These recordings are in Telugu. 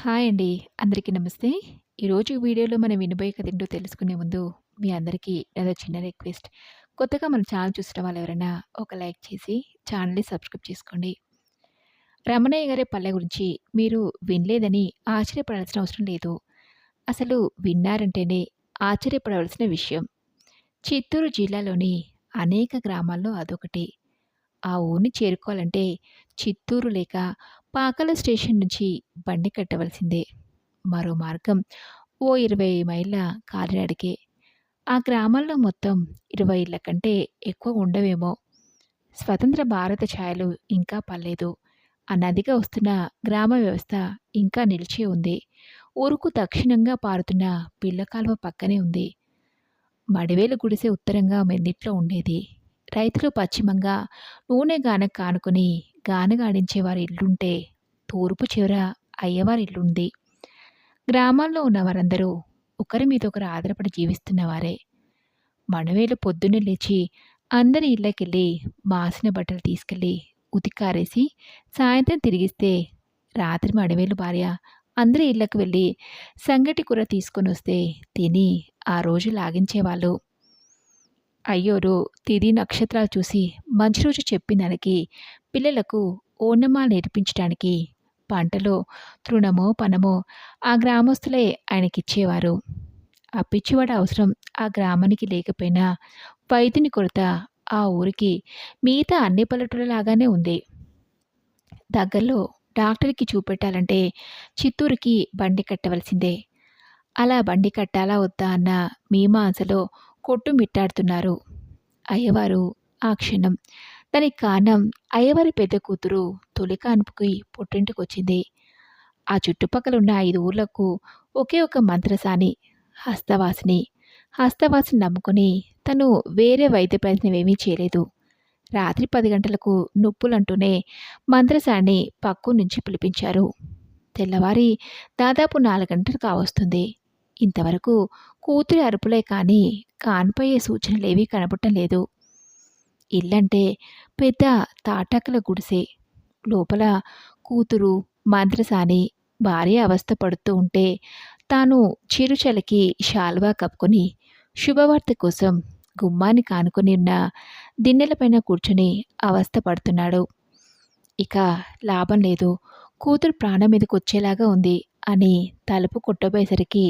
హాయ్ అండి. అందరికీ నమస్తే. ఈరోజు వీడియోలో మనం వినబోయే కథ ఏంటో తెలుసుకునే ముందు మీ అందరికీ నాదో చిన్న రిక్వెస్ట్. కొత్తగా మన ఛానల్ చూస్తున్న వాళ్ళు ఎవరైనా ఒక లైక్ చేసి ఛానల్‌ని సబ్స్క్రైబ్ చేసుకోండి. రమణయ్య గారి పల్లె గురించి మీరు వినలేదని ఆశ్చర్యపడాల్సిన అవసరం లేదు. అసలు విన్నారంటేనే ఆశ్చర్యపడవలసిన విషయం. చిత్తూరు జిల్లాలోని అనేక గ్రామాల్లో అదొకటి. ఆ ఊరిని చేరుకోవాలంటే చిత్తూరు లేక పాకల స్టేషన్ నుంచి బండి కట్టవలసిందే. మరో మార్గం ఓ 20 మైళ్ళ కాలినడకే. ఆ గ్రామాల్లో మొత్తం 20 ఇళ్ల కంటే ఎక్కువ ఉండవేమో. స్వతంత్ర భారత ఛాయలు ఇంకా పడలేదు. ఆ నదిగా వస్తున్న గ్రామ వ్యవస్థ ఇంకా నిలిచే ఉంది. ఊరుకు దక్షిణంగా పారుతున్న పిల్ల కాలువ పక్కనే ఉంది. మడివేలు గుడిసె ఉత్తరంగా మెందిట్లో ఉండేది. రైతులు పశ్చిమంగా నూనె గానకు కానుకొని గానగాడించేవారి ఇల్లుంటే తూర్పు చివర అయ్యవారి ఇల్లుంది. గ్రామాల్లో ఉన్న వారందరూ ఒకరి మీద ఒకరు ఆధారపడి జీవిస్తున్నవారే. మణవేలు పొద్దున్నే లేచి అందరి ఇళ్ళకెళ్ళి మాసిన బట్టలు తీసుకెళ్ళి ఉతికారేసి సాయంత్రం తిరిగిస్తే రాత్రి మణవేలు భార్య అందరి ఇళ్ళకు వెళ్ళి సంగటి కూర తీసుకొని వస్తే తిని ఆ రోజు లాగించేవాళ్ళు. అయ్యోరు తిథి నక్షత్రాలు చూసి మంచి రోజు చెప్పిననికి పిల్లలకు ఓనమాలు నేర్పించడానికి పంటలో తృణమో పనమో ఆ గ్రామస్తులే ఆయనకిచ్చేవారు. ఆ పిచ్చివాడ అవసరం ఆ గ్రామానికి లేకపోయినా వైద్యుని కొరత ఆ ఊరికి మిగతా అన్ని పల్లెటూళ్ళలాగానే ఉంది. దగ్గరలో డాక్టర్కి చూపెట్టాలంటే చిత్తూరుకి బండి కట్టవలసిందే. అలా బండి కట్టాలా వద్దా అన్న మీమాంసలో కొట్టుమిట్టాడుతున్నారు. అయ్యవారు ఆ క్షణం. దానికి కారణం అయ్యవారి పెద్ద కూతురు తొలి కాన్పుకి పుట్టింటికొచ్చింది. ఆ చుట్టుపక్కల ఉన్న 5 ఊర్లకు ఒకే ఒక మంత్రసాని హస్తవాసిని. హస్తవాసిని నమ్ముకొని తను వేరే వైద్య ప్రయత్నమేమీ చేయలేదు. రాత్రి 10 గంటలకు నొప్పులంటూనే మంత్రసాని పక్కు నుంచి పిలిపించారు. తెల్లవారి దాదాపు 4 గంటలు కావస్తుంది. ఇంతవరకు కూతురి అరుపులే కానీ కాన్పయ్యే సూచనలేవీ కనపడటం లేదు. ఇల్లంటే పెద్ద తాటాకుల గుడిసె. లోపల కూతురు మంత్రసాని భార్య అవస్థ పడుతూ ఉంటే తాను చిరుచలికి శాల్వా కప్పుకొని శుభవార్త కోసం గుమ్మాన్ని కానుకొని ఉన్న దిన్నెలపైన కూర్చుని అవస్థ పడుతున్నాడు. ఇక లాభం లేదు. కూతురు ప్రాణం మీదకొచ్చేలాగా ఉంది అని తలుపు కొట్టబోయేసరికి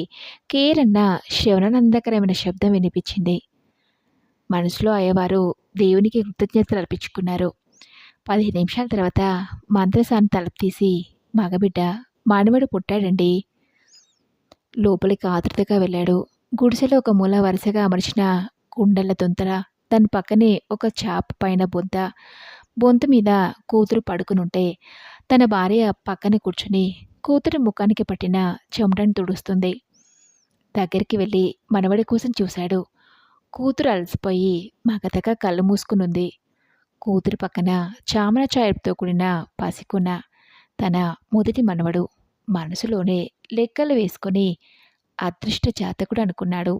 కేరన్న శ్రవణానందకరమైన శబ్దం వినిపించింది. మనసులో అయ్యవారు దేవునికి కృతజ్ఞతలు అర్పించుకున్నారు. 15 నిమిషాల తర్వాత మంత్రసాని తలుపు తీసి మగబిడ్డ మనవడు పుట్టాడండి. లోపలికి ఆతృతగా వెళ్ళాడు. గుడిసెలో ఒక మూల వరుసగా అమర్చిన కుండల దొంతర, దాని పక్కనే ఒక చాప పైన బొంత, బొంత మీద కూతురు పడుకునుంటే తన భార్య పక్కన కూర్చుని కూతురు ముఖానికి పట్టిన చెమటను తుడుస్తుంది. దగ్గరికి వెళ్ళి మనవడి కోసం చూశాడు. కూతురు అలసిపోయి మగతగా కళ్ళు మూసుకునుంది. కూతురు పక్కన చామన ఛాయలతో కూడిన పసికొన తన మొదటి మనవడు. మనసులోనే లెక్కలు వేసుకొని అదృష్ట జాతకుడు అనుకున్నాడు.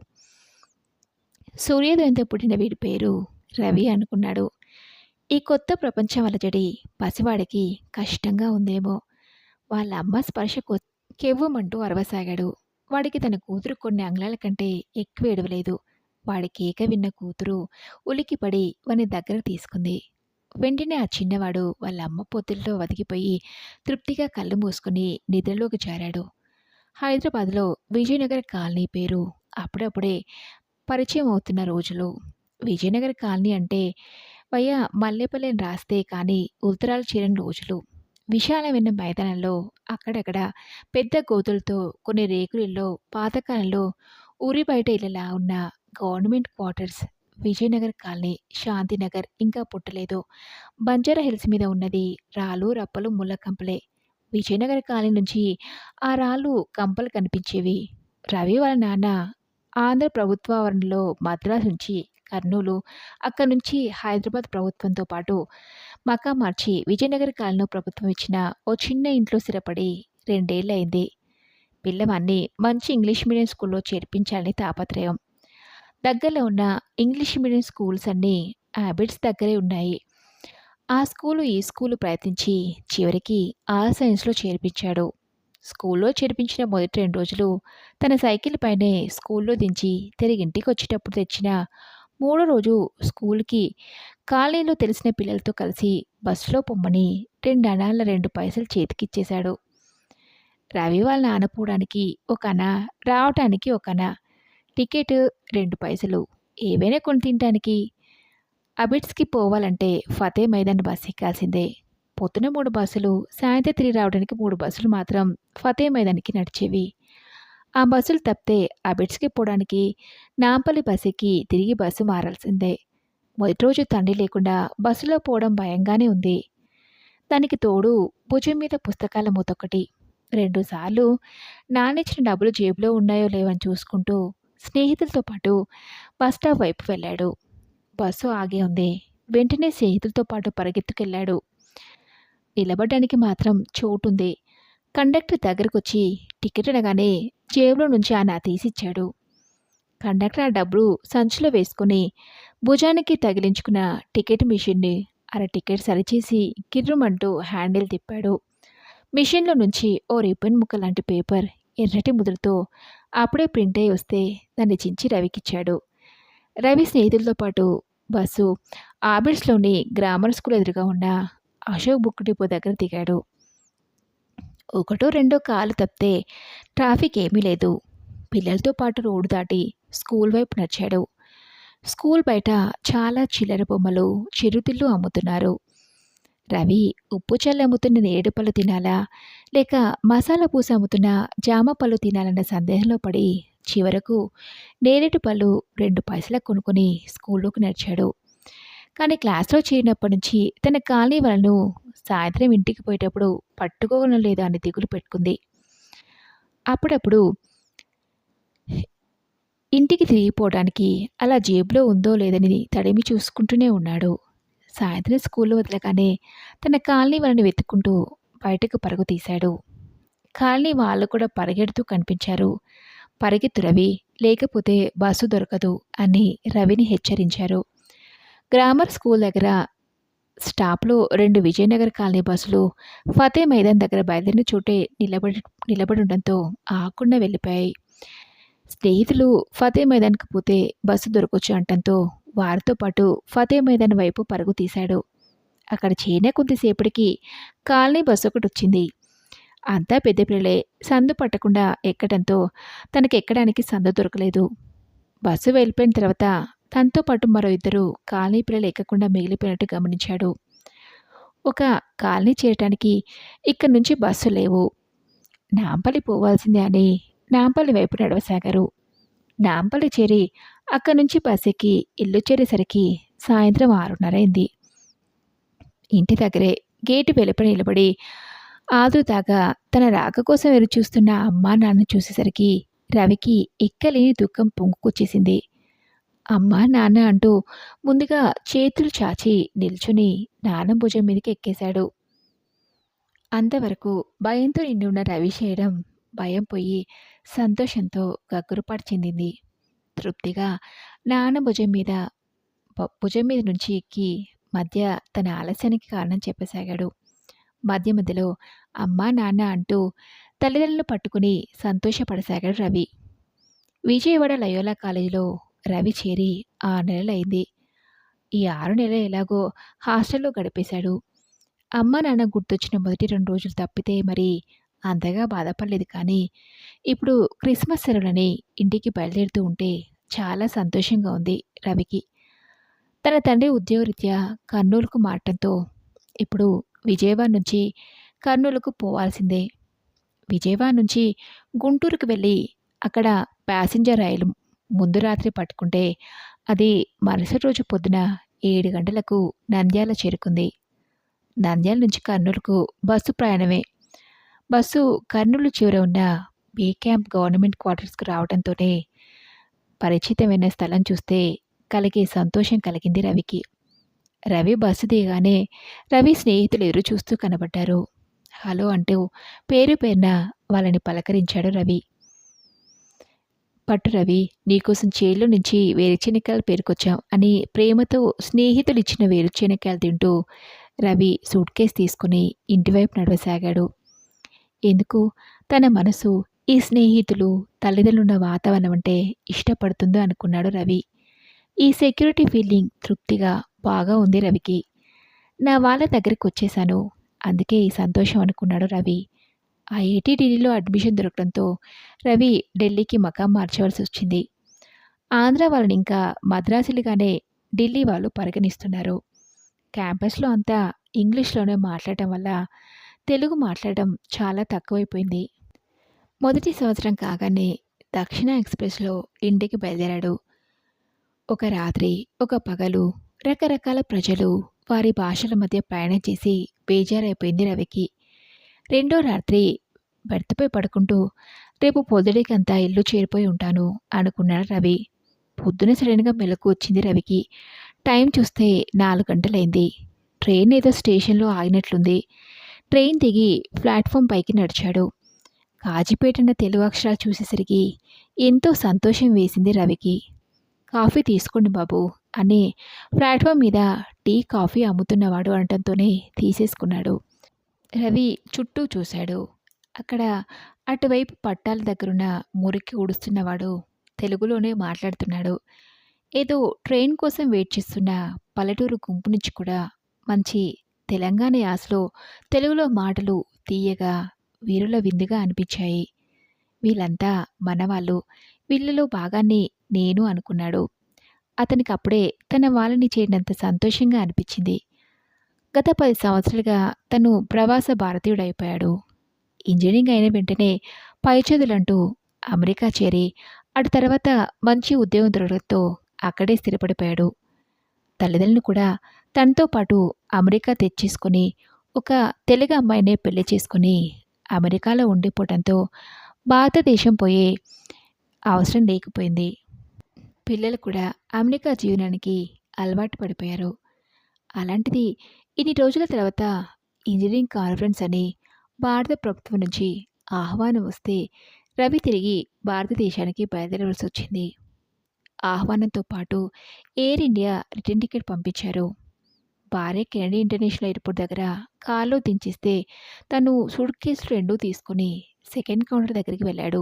సూర్యోదయంతో పుట్టిన వీడి పేరు రవి అనుకున్నాడు. ఈ కొత్త ప్రపంచం అలజడి పసివాడికి కష్టంగా ఉందేమో. వాళ్ళ అమ్మ స్పర్శ కెవ్వుమంటూ అరవసాగాడు. వాడికి తన కూతురు కొన్ని అంగుళాల కంటే ఎక్కువ ఏడవలేదు. వాడి కేక విన్న కూతురు ఉలికిపడి వాని దగ్గర తీసుకుంది. వెంటనే ఆ చిన్నవాడు వాళ్ళ అమ్మ పొత్తిల్లో వదిగిపోయి తృప్తిగా కళ్ళు మూసుకుని నిద్రలోకి జారాడు. హైదరాబాద్లో విజయనగర కాలనీ పేరు అప్పుడప్పుడే పరిచయం అవుతున్న రోజులు. విజయనగర కాలనీ అంటే వయ్య మల్లెపల్లి అని రాస్తే కానీ ఉత్తరాలు చేరని రోజులు. విశాలమైన మైదానంలో అక్కడక్కడ పెద్ద గోతులతో కొన్ని రేకులిల్లో పాతకాలంలో ఊరి బయట ఇళ్ళలా ఉన్న government quarters. Vijayanagar colony, Shantinagar ఇంకా పుట్టలేదు. బంజారా హిల్స్ మీద ఉన్నది రాళ్ళు రప్పలు ముళ్ళ కంపలే. విజయనగర్ కాలనీ నుంచి ఆ రాళ్ళు కంపలు కనిపించేవి. రవి వాళ్ళ నాన్న ఆంధ్ర ప్రభుత్వావరణలో మద్రాసు నుంచి కర్నూలు, అక్కడి నుంచి హైదరాబాద్ ప్రభుత్వంతో పాటు మకా మార్చి విజయనగర కాలంలో ప్రభుత్వం ఇచ్చిన ఓ చిన్న ఇంట్లో స్థిరపడి 2 ఏళ్ళయింది. పిల్లవాన్ని మంచి ఇంగ్లీష్ మీడియం స్కూల్లో చేర్పించాలని తాపత్రయం. దగ్గరలో ఉన్న ఇంగ్లీష్ మీడియం స్కూల్స్ అన్నీ హ్యాబిట్స్ దగ్గరే ఉన్నాయి. ఆ స్కూలు ఈ స్కూలు ప్రయత్నించి చివరికి ఆల్ సైన్స్లో చేర్పించాడు. స్కూల్లో చేర్పించిన మొదటి 2 రోజులు తన సైకిల్ పైనే స్కూల్లో దించి తిరిగి ఇంటికొచ్చేటప్పుడు తెచ్చిన మూడో రోజు స్కూల్‌కి కాలనీలో తెలిసిన పిల్లలతో కలిసి బస్సులో పొమ్మని 2 అణాల 2 పైసలు చేతికిచ్చేశాడు. రవి వాళ్ళ నాన్న పోవడానికి ఒక అణ, రావటానికి ఒక అణ. టికెట్ 2 పైసలు. ఏవైనా కొని తినటానికి. అబిడ్స్‌కి పోవాలంటే ఫతే మైదాన్ బస్ ఎక్కాల్సిందే. పొద్దున 3 బస్సులు, సాయంత్రం తిరిగి రావడానికి 3 బస్సులు మాత్రం ఫతే మైదాన్‌కి నడిచేవి. ఆ బస్సులు తప్పితే అబిడ్స్‌కి పోవడానికి నాంపల్లి బస్ ఎక్కి తిరిగి బస్సు మారాల్సిందే. మొదటి రోజు తండ్రి లేకుండా బస్సులో పోవడం భయంగానే ఉంది. దానికి తోడు భుజం మీద పుస్తకాల మూతొకటి. 2 సార్లు నాన్నిచ్చిన డబ్బులు జేబులో ఉన్నాయో లేవని చూసుకుంటూ స్నేహితులతో పాటు బస్ స్టాప్ వైపు వెళ్ళాడు. బస్సు ఆగే ఉంది. వెంటనే స్నేహితులతో పాటు పరిగెత్తుకెళ్ళాడు. నిలబడ్డానికి మాత్రం చోటుంది. కండక్టర్ దగ్గరకొచ్చి టికెట్ అనగానే జేబులో నుంచి ఆయన తీసిచ్చాడు. కండక్టర్ ఆ డబ్బులు సంచిలో వేసుకుని భుజానికి తగిలించుకున్న టికెట్ మిషన్ని అర టికెట్ సరిచేసి కిర్రుమంటూ హ్యాండిల్ తిప్పాడు. మిషన్లో నుంచి ఓ రిబ్బన్ ముక్క లాంటి పేపర్ ఎర్రటి ముద్రతో అప్పుడే ప్రింట్ అయి వస్తే దాన్ని చించి రవికిచ్చాడు. రవి స్నేహితులతో పాటు బస్సు ఆబిడ్స్‌లోని గ్రామర్ స్కూల్ ఎదురుగా ఉన్న అశోక్ బుక్ డిపో దగ్గర దిగాడు. ఒకటో రెండో కార్లు తప్పితే ట్రాఫిక్ ఏమీ లేదు. పిల్లలతో పాటు రోడ్డు దాటి స్కూల్ వైపు నడిచాడు. స్కూల్ బయట చాలా చిల్లర బొమ్మలు, చిరుతిళ్ళు అమ్ముతున్నారు. రవి ఉప్పు చల్లి అమ్ముతున్న నేరేడు పళ్ళు తినాలా, లేక మసాలా పూసి అమ్ముతున్న జామ పళ్ళు తినాలన్న సందేహంలో పడి చివరకు నేరేడు పళ్ళు 2 పైసలకు కొనుక్కొని స్కూల్లోకి నడిచాడు. కానీ క్లాస్‌లో చేరినప్పటి నుంచి తన కాలనీ వాళ్ళను సాయంత్రం ఇంటికి పోయేటప్పుడు పట్టుకోగలను లేదా అని దిగులు పెట్టుకుంది. అప్పుడప్పుడు ఇంటికి తిరిగిపోవడానికి అలా జేబులో ఉందో లేదని తడిమి చూసుకుంటూనే ఉన్నాడు. సాయంత్రం స్కూల్ వదలగానే తన కాలనీ వాళ్ళని వెతుక్కుంటూ బయటకు పరుగు తీశాడు. కాలనీ వాళ్ళు కూడా పరిగెడుతూ కనిపించారు. పరిగెత్తు రవి, లేకపోతే బస్సు దొరకదు అని రవిని హెచ్చరించారు. గ్రామర్ స్కూల్ దగ్గర స్టాప్‌లో 2 విజయనగర్ కాలనీ బస్సులు ఫతే మైదాన్ దగ్గర బయలుదేరిన చోటే నిలబడుండడంతో ఆగకుండా వెళ్ళిపోయాయి. స్నేహితులు ఫతే మైదాన్‌కి పోతే బస్సు దొరకొచ్చు అనటంతో వారితో పాటు ఫతే మైదాన్ వైపు పరుగు తీశాడు. అక్కడ చేరిన కొద్దిసేపటికి కాలనీ బస్సు ఒకటొచ్చింది. అంతా పెద్ద పిల్లలే. సందు పట్టకుండా ఎక్కడంతో తనకెక్కడానికి సందు దొరకలేదు. బస్సు వెళ్ళిపోయిన తర్వాత తనతో పాటు మరో ఇద్దరు కాలనీ పిల్లలు ఎక్కకుండా మిగిలిపోయినట్టు గమనించాడు. ఒక కాలనీ చేరటానికి ఇక్కడి నుంచి బస్సు లేవు. నాంపల్లి పోవాల్సిందే అని నాంపల్లి వైపు నడవసాగారు. నాంపల్లి చేరి అక్కడి నుంచి బస్ ఎక్కి ఇల్లు చేరేసరికి సాయంత్రం 6:30 అయింది. ఇంటి దగ్గరే గేటు వెలుపల నిలబడి ఆదుర్దాగా తన రాక కోసం ఎదురుచూస్తున్న అమ్మా నాన్న చూసేసరికి రవికి ఎక్కలేని దుఃఖం పొంగుకొచ్చేసింది. అమ్మా నాన్న అంటూ ముందుగా చేతులు చాచి నిల్చుని నాన్న భుజం మీదకి ఎక్కేశాడు. అంతవరకు భయంతో నిండి ఉన్న రవి శరీరం భయం పోయి సంతోషంతో గగ్గురుపాటు చెందింది. తృప్తిగా నాన్న భుజం మీద నుంచి ఎక్కి మధ్య తన ఆలస్యానికి కారణం చెప్పసాగాడు. మధ్య మధ్యలో అమ్మా నాన్న అంటూ తల్లిదండ్రులను పట్టుకుని సంతోషపడసాగాడు రవి. విజయవాడ లయోలా కాలేజీలో రవి చేరి 6 నెలలైంది. ఈ 6 నెలలు ఎలాగో హాస్టల్లో గడిపేశాడు. అమ్మ నాన్న గుర్తొచ్చిన మొదటి 2 రోజులు తప్పితే మరి అంతగా బాధపడలేదు. కానీ ఇప్పుడు క్రిస్మస్ సెలవులని ఇంటికి బయలుదేరుతూ ఉంటే చాలా సంతోషంగా ఉంది రవికి. తన తండ్రి ఉద్యోగరీత్యా కర్నూలుకు మారటంతో ఇప్పుడు విజయవాడ నుంచి కర్నూలుకు పోవాల్సిందే. విజయవాడ నుంచి గుంటూరుకు వెళ్ళి అక్కడ ప్యాసింజర్ రైలు ముందు రాత్రి పట్టుకుంటే అది మరుసటి రోజు పొద్దున 7 గంటలకు నంద్యాల చేరుకుంది. నంద్యాల నుంచి కర్నూలుకు బస్సు ప్రయాణమే. బస్సు కర్నూలు చివర ఉన్న బీ క్యాంప్ గవర్నమెంట్ క్వార్టర్స్కు రావడంతోనే పరిచితమైన స్థలం చూస్తే కలిగే సంతోషం కలిగింది రవికి. రవి బస్సు దిగానే రవి స్నేహితులు ఎదురు చూస్తూ కనబడ్డారు. హలో అంటూ పేరు పేరున వాళ్ళని పలకరించాడు రవి. పట్టు రవి, నీకోసం చేలో నుంచి వేరుచెనక్కాయలు పేరుకొచ్చాం అని ప్రేమతో స్నేహితులు ఇచ్చిన వేరుచెనక్కాయలు తింటూ రవి సూట్ కేసు తీసుకుని ఇంటివైపు నడవసాగాడు. ఎందుకు తన మనసు ఈ స్నేహితులు, తల్లిదండ్రులున్న వాతావరణం అంటే ఇష్టపడుతుందో అనుకున్నాడు రవి. ఈ సెక్యూరిటీ ఫీలింగ్ తృప్తిగా బాగా ఉంది రవికి. నా వాళ్ళ దగ్గరికొచ్చేశాను. అందుకే ఈ సంతోషం అనుకున్నాడు రవి. ఐఐటీ ఢిల్లీలో అడ్మిషన్ దొరకడంతో రవి ఢిల్లీకి మకాం మార్చవలసొచ్చింది. ఆంధ్ర వాళ్ళనింకా మద్రాసులుగానే ఢిల్లీ వాళ్ళు పరిగణిస్తున్నారు. క్యాంపస్‌లో అంతా ఇంగ్లీష్‌లోనే మాట్లాడటం వల్ల తెలుగు మాట్లాడడం చాలా తక్కువైపోయింది. మొదటి సంవత్సరం కాగానే దక్షిణ ఎక్స్‌ప్రెస్‌లో ఇంటికి బయలుదేరాడు. ఒక రాత్రి, ఒక పగలు, రకరకాల ప్రజలు, వారి భాషల మధ్య ప్రయాణం చేసి బేజారైపోయింది రవికి. రెండో రాత్రి బెర్త్‌పై పడుకుంటూ రేపు పొద్దుడికంతా ఇల్లు చేరిపోయి ఉంటాను అనుకున్నాడు రవి. పొద్దున సడన్‌గా మెలకువ వచ్చింది రవికి. టైం చూస్తే 4 గంటలైంది. ట్రైన్ ఏదో స్టేషన్‌లో ఆగినట్లుంది. ట్రైన్ దిగి ప్లాట్‌ఫామ్ పైకి నడిచాడు. కాజీపేట అన్న తెలుగు అక్షరాలు చూసేసరికి ఎంతో సంతోషం వేసింది రవికి. కాఫీ తీసుకోండి బాబు అని ప్లాట్‌ఫామ్ మీద టీ, కాఫీ అమ్ముతున్నవాడు అనటంతోనే తీసేసుకున్నాడు. రవి చుట్టూ చూశాడు. అక్కడ అటువైపు పట్టాల దగ్గరున్న మురికి ఊడుస్తున్నవాడు తెలుగులోనే మాట్లాడుతున్నాడు. ఏదో ట్రైన్ కోసం వెయిట్ చేస్తున్న పల్లెటూరు గుంపు నుంచి కూడా మంచి తెలంగాణ యాసలో తెలుగులో మాటలు తీయగా, వీరుల విందుగా అనిపించాయి. వీళ్ళంతా మనవాళ్ళు, వీళ్ళలో భాగాన్ని నేను అనుకున్నాడు. అతనికప్పుడే తన వాళ్ళని చేరినంత సంతోషంగా అనిపించింది. గత 10 సంవత్సరాలుగా తను ప్రవాస భారతీయుడైపోయాడు. ఇంజినీరింగ్ అయిన వెంటనే పై చదువులంటూ అమెరికా చేరి, అటు తర్వాత మంచి ఉద్యోగం దొరకడంతో అక్కడే స్థిరపడిపోయాడు. తల్లిదండ్రులు కూడా తనతో పాటు అమెరికా తెచ్చేసుకొని, ఒక తెలుగు అమ్మాయినే పెళ్లి చేసుకొని అమెరికాలో ఉండిపోవడంతో భారతదేశం పోయే అవసరం లేకపోయింది. పిల్లలు కూడా అమెరికా జీవనానికి అలవాటు పడిపోయారు. అలాంటిది ఇన్ని రోజుల తర్వాత ఇంజనీరింగ్ కాన్ఫరెన్స్ అని భారత ప్రభుత్వం నుంచి ఆహ్వానం వస్తే రవి తిరిగి భారతదేశానికి బయలుదేరవలసి వచ్చింది. ఆహ్వానంతో పాటు ఎయిర్ ఇండియా రిటర్న్ టికెట్ పంపించారు. భార్య కెనడీ ఇంటర్నేషనల్ ఎయిర్పోర్ట్ దగ్గర కార్లో దించేస్తే తను సూట్ కేసులు రెండూ తీసుకుని సెకండ్ కౌంటర్ దగ్గరికి వెళ్ళాడు.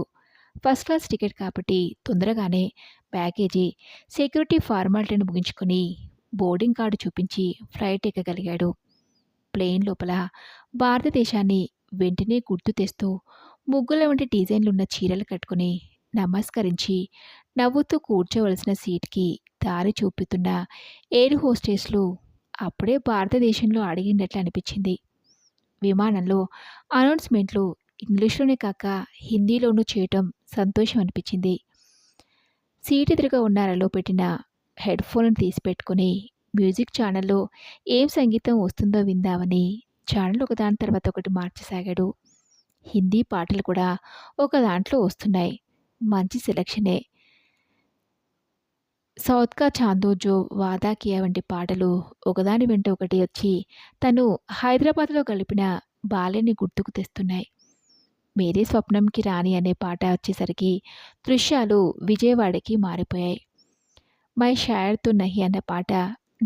ఫస్ట్ క్లాస్ టికెట్ కాబట్టి తొందరగానే బ్యాగేజీ, సెక్యూరిటీ ఫార్మాలిటీని ముగించుకొని బోర్డింగ్ కార్డు చూపించి ఫ్లైట్ ఎక్కగలిగాడు. ప్లేన్ లోపల భారతదేశాన్ని వెంటనే గుర్తు తెస్తూ ముగ్గుల వంటి డిజైన్లున్న చీరలు కట్టుకుని నమస్కరించి నవ్వుతూ కూర్చోవలసిన సీట్కి దారి చూపుతున్న ఎయిర్ హోస్టెస్లు అప్పుడే భారతదేశంలో అడిగినట్లు అనిపించింది. విమానంలో అనౌన్స్మెంట్లు ఇంగ్లీష్లోనే కాక హిందీలోనూ చేయటం సంతోషం అనిపించింది. సీట్ ఎదురుగా ఉన్న అరలో పెట్టిన హెడ్ ఫోన్లను తీసి పెట్టుకుని మ్యూజిక్ ఛానల్లో ఏం సంగీతం వస్తుందో విందామని ఛానల్ ఒకదాని తర్వాత ఒకటి మార్చసాగాడు. హిందీ పాటలు కూడా ఒక దాంట్లో వస్తున్నాయి. మంచి సెలక్షనే. సౌత్ కా చాందో జో వాదా కియా వంటి పాటలు ఒకదాని వెంట ఒకటి వచ్చి తను హైదరాబాద్లో గడిపిన బాల్యాన్ని గుర్తుకు తెస్తున్నాయి. మేరీ స్వప్నంకి రాణి అనే పాట వచ్చేసరికి దృశ్యాలు విజయవాడకి మారిపోయాయి. మై షాయర్తో నహి అన్న పాట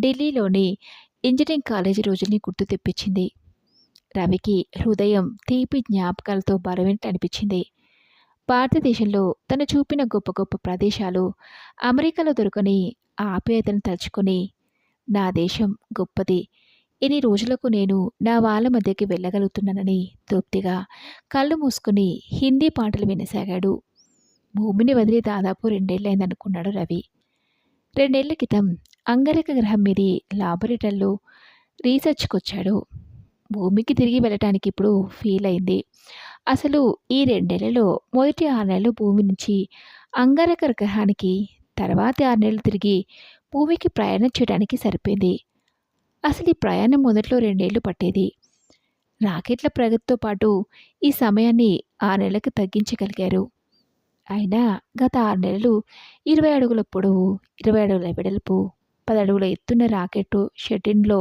ఢిల్లీలోని ఇంజనీరింగ్ కాలేజీ రోజుల్ని గుర్తు తెప్పించింది. రవికి హృదయం తీపి జ్ఞాపకాలతో బరువెంట అనిపించింది. భారతదేశంలో తను చూపిన గొప్ప గొప్ప ప్రదేశాలు, అమెరికాలో దొరకని ఆప్యాయతను తలుచుకొని నా దేశం గొప్పది, ఇన్ని రోజులకు నేను నా వాళ్ళ మధ్యకి వెళ్ళగలుగుతున్నానని తృప్తిగా కళ్ళు మూసుకుని హిందీ పాటలు వినసాగాడు. భూమిని వదిలి దాదాపు 2 ఏళ్ళైందనుకున్నాడు రవి. 2 ఏళ్ల క్రితం అంగారక గ్రహం మీది లాబొరేటరీలో రీసెర్చ్‌కొచ్చాడు. భూమికి తిరిగి వెళ్ళటానికి ఇప్పుడు ఫీల్ అయింది. అసలు ఈ 2 నెలల్లో మొదటి 6 నెలలు భూమి నుంచి అంగారక గ్రహానికి, తర్వాతి 6 నెలలు తిరిగి భూమికి ప్రయాణం చేయడానికి సరిపోయింది. అసలు ఈ ప్రయాణం మొదట్లో 2 ఏళ్లు పట్టేది. రాకెట్ల ప్రగతితో పాటు ఈ సమయాన్ని 6 నెలలకు తగ్గించగలిగారు. అయినా గత 6 నెలలు 20 అడుగుల పొడవు, 20 అడుగుల వెడల్పు, 10 అడుగుల ఎత్తున్న రాకెట్టు షెటిన్‌లో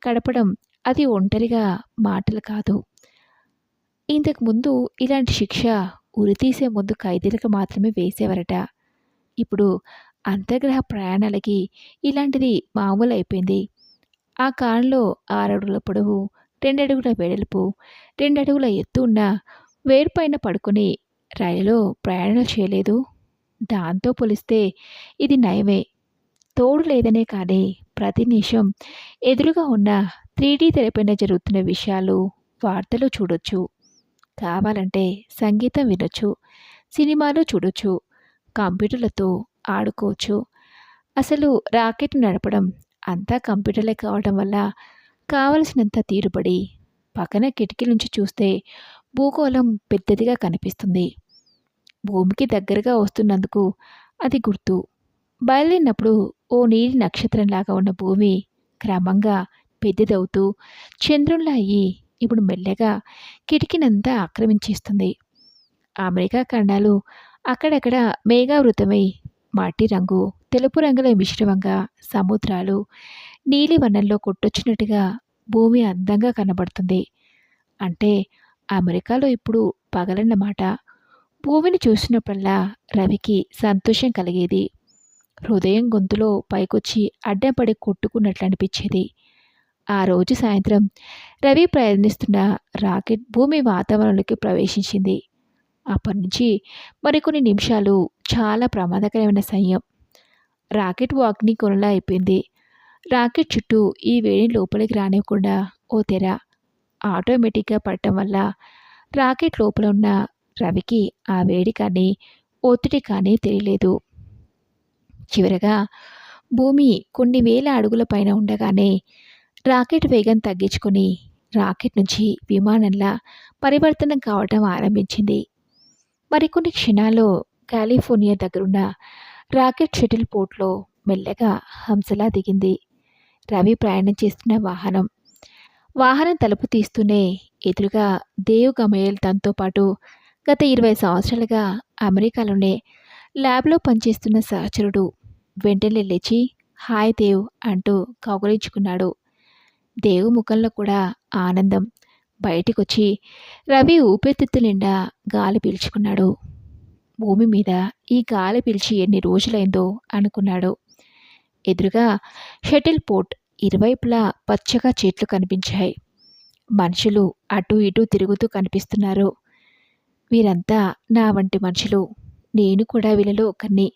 గడపడం అది ఒంటరిగా మాటలు కాదు. ఇంతకుముందు ఇలాంటి శిక్ష ఉరితీసే ముందు ఖైదీలకు మాత్రమే వేసేవారట. ఇప్పుడు అంతర్గ్రహ ప్రయాణాలకి ఇలాంటిది మామూలైపోయింది. ఆ కాలంలో 6 అడుగుల పొడవు, 2 అడుగుల వెడల్పు, 2 అడుగుల ఎత్తు ఉన్న వేర్‌పైన పడుకొని రైలులో ప్రయాణాలు చేయలేదు. దాంతో పోలిస్తే ఇది నయమే. తోడు లేదనే కానీ ప్రతి నిమిషం ఎదురుగా ఉన్న 3D తెరపైన జరుగుతున్న విషయాలు, వార్తలు చూడొచ్చు. కావాలంటే సంగీతం వినొచ్చు, సినిమాలు చూడొచ్చు, కంప్యూటర్లతో ఆడుకోవచ్చు. అసలు రాకెట్ నడపడం అంతా కంప్యూటర్లే కావడం వల్ల కావలసినంత తీరుబడి పక్కన కిటికీ నుంచి చూస్తే భూగోళం పెద్దదిగా కనిపిస్తుంది. భూమికి దగ్గరగా వస్తున్నందుకు అది గుర్తు. బయలుదేరినప్పుడు ఓ నీలి నక్షత్రంలాగా ఉన్న భూమి క్రమంగా పెద్దదవుతూ చంద్రునిలా అయ్యి ఇప్పుడు మెల్లగా కిటికీనంతా ఆక్రమించేస్తుంది. అమెరికా ఖండాలు అక్కడక్కడ మేఘావృతమై మట్టి రంగు, తెలుపు రంగుల మిశ్రమంగా సముద్రాలు నీలివర్ణంలో కొట్టొచ్చినట్టుగా భూమి అందంగా కనబడుతుంది. అంటే అమెరికాలో ఇప్పుడు పగలన్నమాట. భూమిని చూసినప్పుడల్లా రవికి సంతోషం కలిగేది. హృదయం గొంతులో పైకొచ్చి అడ్డం పడి కొట్టుకున్నట్లు అనిపించేది. ఆ రోజు సాయంత్రం రవి ప్రయాణిస్తున్న రాకెట్ భూమి వాతావరణంలోకి ప్రవేశించింది. అప్పటినుంచి మరికొన్ని నిమిషాలు చాలా ప్రమాదకరమైన సమయం. రాకెట్ అగ్నిగోళంలా అయిపోయింది. రాకెట్ చుట్టూ ఈ వేడిని లోపలికి రానివ్వకుండా ఓ తెర ఆటోమేటిక్‌గా పడటం వల్ల రాకెట్ లోపల ఉన్న రవికి ఆ వేడి కానీ, ఒత్తిడి కానీ తెలియలేదు. చివరగా భూమి కొన్ని వేల అడుగుల పైన ఉండగానే రాకెట్ వేగం తగ్గించుకొని రాకెట్ నుంచి విమానంలా పరివర్తనం కావటం ఆరంభించింది. మరికొన్ని క్షణాల్లో కాలిఫోర్నియా దగ్గరున్న రాకెట్ షటిల్ పోర్ట్‌లో మెల్లగా హంసలా దిగింది. రవి ప్రయాణం చేస్తున్న వాహనం. వాహనం తలుపు తీస్తూనే ఎదురుగా దేవ్ గమయేల్ తనతో పాటు గత 20 సంవత్సరాలుగా అమెరికాలోనే ల్యాబ్‌లో పనిచేస్తున్న సహచరుడు వెంటనే లేచి హాయ్ దేవ్ అంటూ కౌగిలించుకున్నాడు. దేవ్ ముఖంలో కూడా ఆనందం. బయటికొచ్చి రవి ఊపిరితిత్తుల నిండా గాలి పీల్చుకున్నాడు. భూమి మీద ఈ గాలి పీల్చి ఎన్ని రోజులైందో అనుకున్నాడు. ఎదురుగా షటిల్ పోర్ట్ ఇరువైపులా పచ్చగా చెట్లు కనిపించాయి. మనుషులు అటూ ఇటూ తిరుగుతూ కనిపిస్తున్నారు. వీరంతా నా వంటి మనుషులు. నేను కూడా వీళ్ళలో ఒకరిని.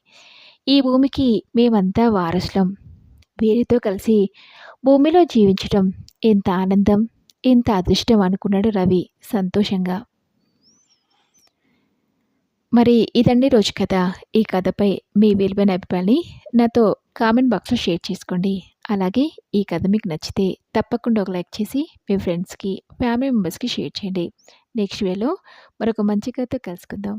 ఈ భూమికి మేమంతా వారసులం. వీరితో కలిసి భూమిలో జీవించటం ఎంత ఆనందం, ఎంత అదృష్టం అనుకున్నాడు రవి సంతోషంగా. మరి ఇదండి రోజు కథ. ఈ కథపై మీ విలువైన అభిప్రాయాన్ని నాతో కామెంట్ బాక్స్‌లో షేర్ చేసుకోండి. అలాగే ఈ కథ మీకు నచ్చితే తప్పకుండా ఒక లైక్ చేసి మీ ఫ్రెండ్స్‌కి, ఫ్యామిలీ మెంబర్స్‌కి షేర్ చేయండి. నెక్స్ట్ వీడియోలో మరొక మంచి కథతో కలుసుకుందాం.